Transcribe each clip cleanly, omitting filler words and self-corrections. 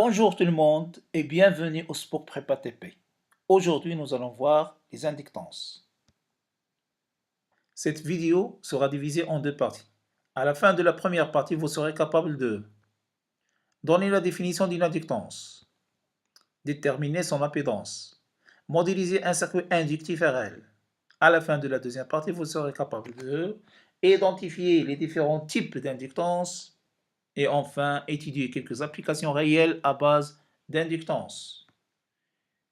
Bonjour tout le monde et bienvenue au Sport Prépa TP. Aujourd'hui, nous allons voir les inductances. Cette vidéo sera divisée en deux parties. À la fin de la première partie, vous serez capable de donner la définition d'une inductance, déterminer son impédance, modéliser un circuit inductif RL. À la fin de la deuxième partie, vous serez capable de identifier les différents types d'inductance et enfin étudier quelques applications réelles à base d'inductance.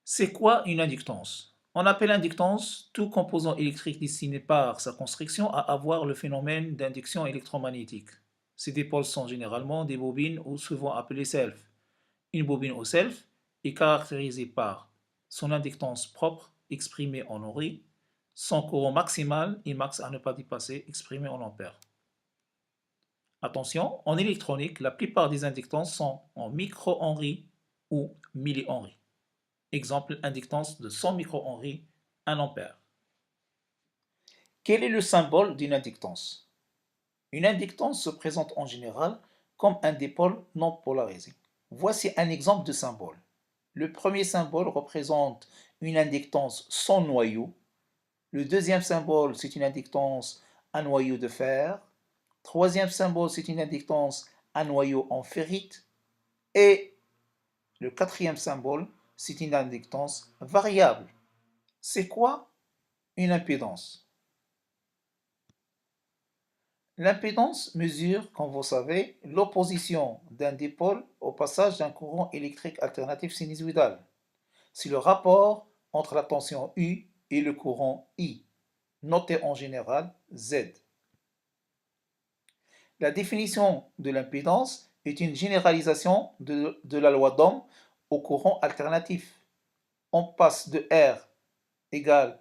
C'est quoi une inductance? On appelle inductance tout composant électrique destiné par sa construction à avoir le phénomène d'induction électromagnétique. Ces dipôles sont généralement des bobines ou souvent appelées self. Une bobine au self est caractérisée par son inductance propre exprimée en Henry, son courant maximal et max à ne pas dépasser exprimé en ampères. Attention, en électronique, la plupart des inductances sont en micro-henry ou milli-henry. Exemple, inductance de 100 microhenry, 1 ampère. Quel est le symbole d'une inductance? Une inductance se présente en général comme un dipôle non polarisé. Voici un exemple de symbole. Le premier symbole représente une inductance sans noyau. Le deuxième symbole, c'est une inductance à noyau de fer. Troisième symbole, c'est une inductance à noyau en ferrite. Et le quatrième symbole, c'est une inductance variable. C'est quoi une impédance? L'impédance mesure, comme vous savez, l'opposition d'un dipôle au passage d'un courant électrique alternatif sinusoïdal. C'est le rapport entre la tension U et le courant I, noté en général Z. La définition de l'impédance est une généralisation de la loi d'Ohm au courant alternatif. On passe de R égale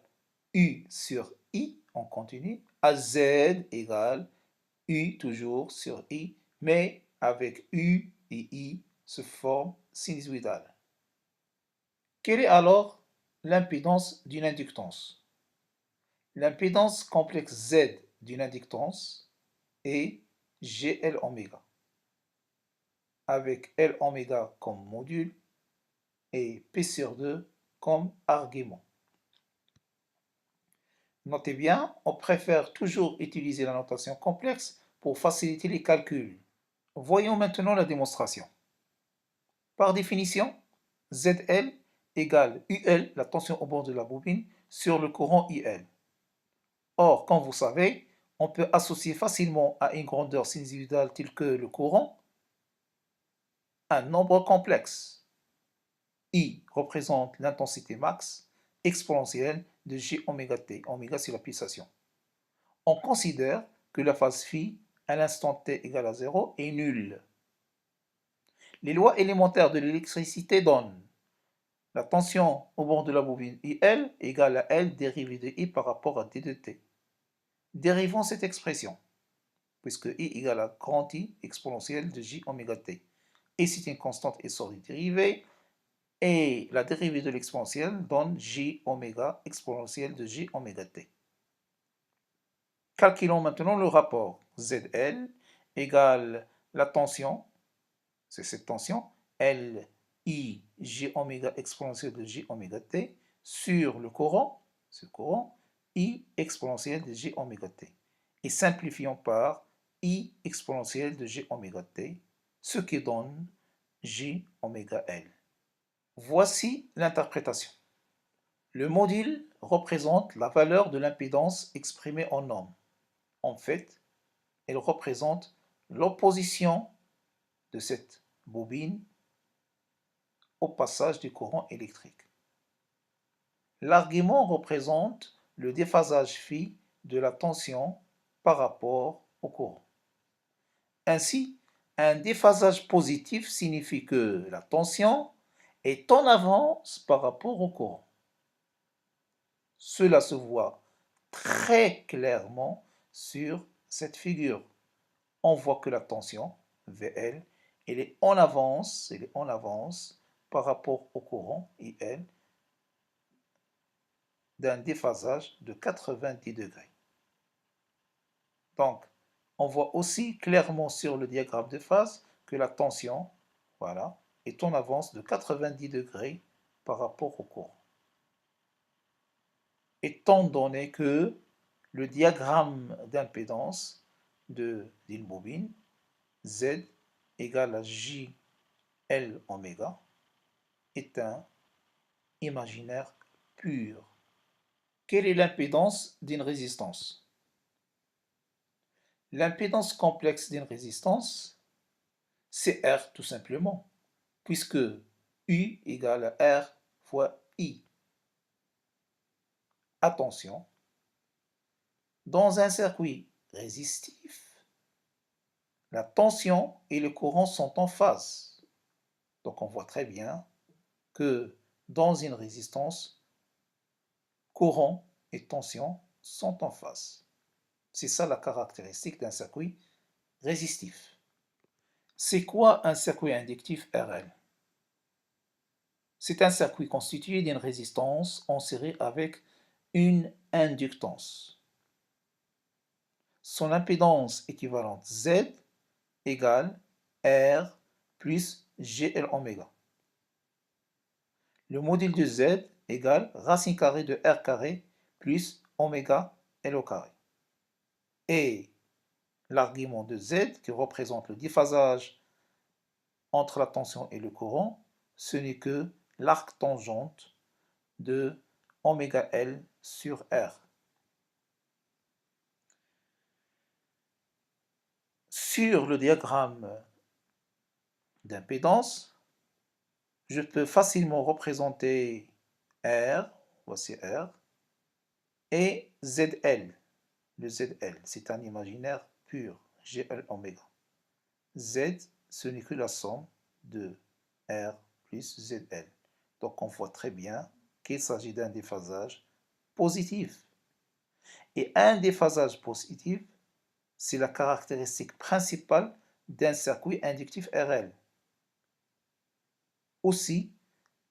U sur I, on continue, à Z égale U toujours sur I, mais avec U et I se forme sinusoïdale. Quelle est alors l'impédance d'une inductance? L'impédance complexe Z d'une inductance est GL oméga, avec L oméga comme module et P sur 2 comme argument. Notez bien, on préfère toujours utiliser la notation complexe pour faciliter les calculs. Voyons maintenant la démonstration. Par définition, ZL égale UL, la tension au bord de la bobine, sur le courant IL. Or, comme vous savez, on peut associer facilement à une grandeur sinusoïdale telle que le courant un nombre complexe. I représente l'intensité max exponentielle de J oméga T, oméga c'est la pulsation. On considère que la phase phi à l'instant t égale à 0 est nulle. Les lois élémentaires de l'électricité donnent la tension au bord de la bobine IL égale à L dérivée de I par rapport à D de T. Dérivons cette expression, puisque I égale à grand I exponentielle de J oméga T. Et c'est une constante essor des dérivées, et la dérivée de l'exponentielle donne J oméga exponentielle de J oméga T. Calculons maintenant le rapport ZL égale la tension, c'est cette tension, L I J oméga exponentielle de J oméga T sur le courant, ce courant, I exponentielle de J oméga T. Et simplifions par I exponentielle de J oméga T, ce qui donne J oméga L. Voici l'interprétation. Le module représente la valeur de l'impédance exprimée en ohm. En fait, elle représente l'opposition de cette bobine au passage du courant électrique. L'argument représente le déphasage phi de la tension par rapport au courant. Ainsi, un déphasage positif signifie que la tension est en avance par rapport au courant. Cela se voit très clairement sur cette figure. On voit que la tension, VL, elle est en avance par rapport au courant, IL, d'un déphasage de 90 degrés. Donc, on voit aussi clairement sur le diagramme de phase que la tension, voilà, est en avance de 90 degrés par rapport au courant. Étant donné que le diagramme d'impédance d'une bobine, Z égale à JL oméga, est un imaginaire pur. Quelle est l'impédance d'une résistance? L'impédance complexe d'une résistance, c'est R tout simplement, puisque U égale à R fois I. Attention, dans un circuit résistif, la tension et le courant sont en phase. Donc on voit très bien que dans une résistance, courant et tension sont en phase. C'est ça la caractéristique d'un circuit résistif. C'est quoi un circuit inductif RL? C'est un circuit constitué d'une résistance en série avec une inductance. Son impédance équivalente Z égale R plus GL oméga. Le module de Z égale racine carrée de R carré plus oméga L au carré. Et l'argument de Z, qui représente le déphasage entre la tension et le courant, ce n'est que l'arc tangente de oméga L sur R. Sur le diagramme d'impédance, je peux facilement représenter R, voici R, et ZL. Le ZL, c'est un imaginaire pur, GL oméga. Z, ce n'est que la somme de R plus ZL. Donc on voit très bien qu'il s'agit d'un déphasage positif. Et un déphasage positif, c'est la caractéristique principale d'un circuit inductif RL. Aussi,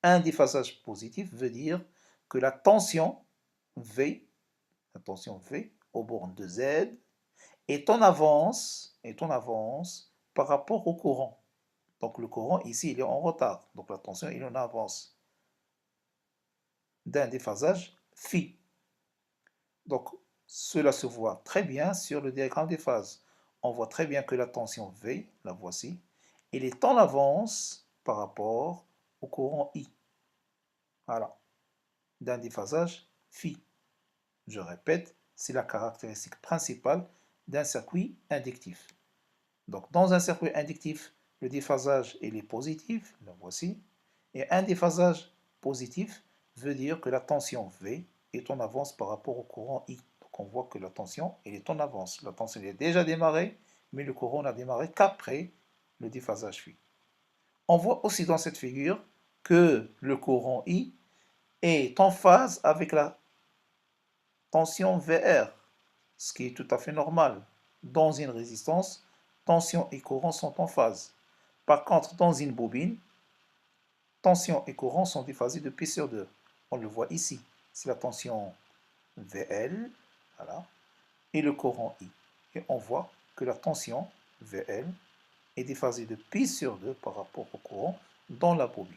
un déphasage positif veut dire que la tension V aux bornes de Z est en avance par rapport au courant. Donc le courant ici il est en retard, donc la tension il est en avance d'un déphasage phi. Donc cela se voit très bien sur le diagramme des phases. On voit très bien que la tension V, la voici, elle est en avance par rapport au courant I. Voilà, d'un déphasage phi. Je répète, c'est la caractéristique principale d'un circuit inductif. Donc dans un circuit inductif, le déphasage il est positif, la voici, et un déphasage positif veut dire que la tension V est en avance par rapport au courant I. Donc on voit que la tension elle est en avance. La tension elle est déjà démarrée, mais le courant n'a démarré qu'après le déphasage phi. On voit aussi dans cette figure que le courant I est en phase avec la tension VR, ce qui est tout à fait normal. Dans une résistance, tension et courant sont en phase. Par contre, dans une bobine, tension et courant sont déphasés de π sur 2. On le voit ici. C'est la tension VL, voilà, et le courant I. Et on voit que la tension VL est déphasée de π sur 2 par rapport au courant dans la bobine.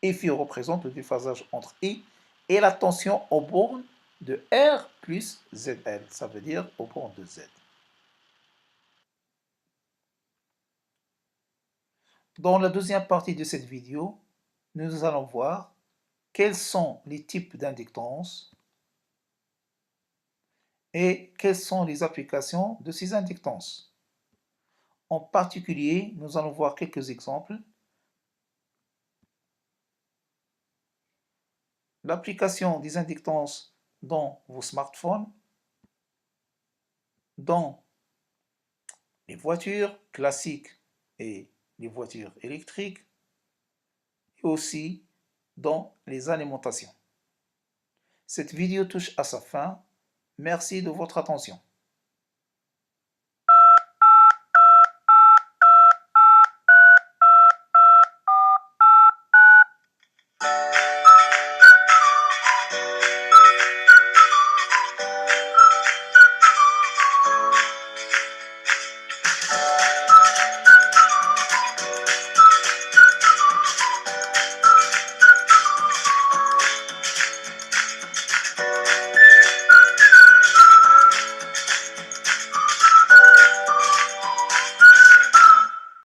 Et phi représente le déphasage entre I et la tension aux bornes de R plus ZL, ça veut dire aux bornes de Z. Dans la deuxième partie de cette vidéo, nous allons voir quels sont les types d'inductance et quelles sont les applications de ces inductances. En particulier, nous allons voir quelques exemples. L'application des inductances dans vos smartphones, dans les voitures classiques et les voitures électriques, et aussi dans les alimentations. Cette vidéo touche à sa fin. Merci de votre attention.